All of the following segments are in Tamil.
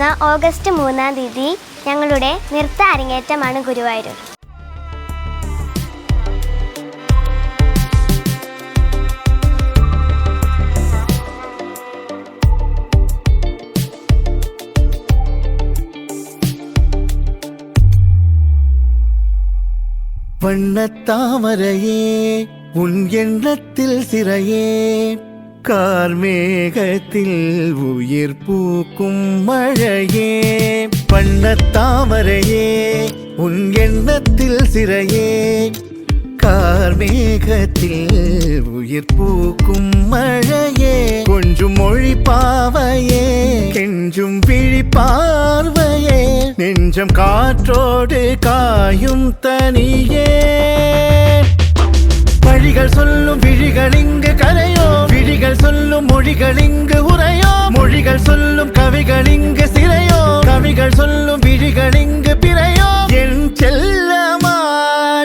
വരുന്ന ഓഗസ്റ്റ് 3-ാം തീയതി ഞങ്ങളുടെ നൃത്ത അരങ്ങേറ്റമാണ് ഗുരുവായൂർ. வண்ணத்தாமரையே உன் எண்ணத்தில் சிறையே, கார்மேகத்தில் உயிர் பூக்கும் மழையே. வண்ணத்தாமரையே உன் எண்ணத்தில் சிறையே, கார்மேகத்தில் உயிர் பூக்கும் மழையே. கொஞ்சம் மொழி பாவையே, கெஞ்சும் விழி பார்வையே, நெஞ்சம் காற்றோடு காயும் தனியே. வழிகள் சொல்லும் விழிகள் இங்கு கரையோ, விழிகள் சொல்லும் மொழிகள் இங்கு உரையோ, மொழிகள் சொல்லும் கவிகள் இங்கு சிறையோ, கவிகள் சொல்லும் விழிகள் இங்கு பிறையோ. என் செல்லமா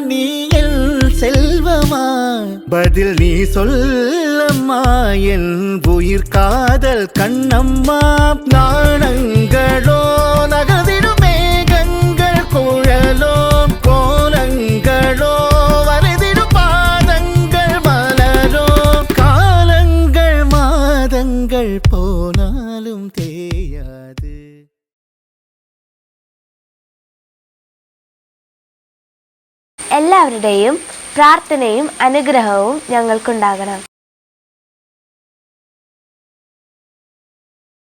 நீ என் செல்வமா, பதில் நீ சொல்லம்மா என் உயிர் காதல் கண்ணம்மா. நாணங்களோ நகர்ந்திடும் மேகங்கள் குழலோ, கோலங்களோ வரைதிடும் பாதங்கள் மலரோ, காலங்கள் மாதங்கள் போனாலும் தேயாது. എല്ലാവരുടെയും പ്രാർത്ഥനയും അനുഗ്രഹവും ഞങ്ങൾക്കുണ്ടാകണം.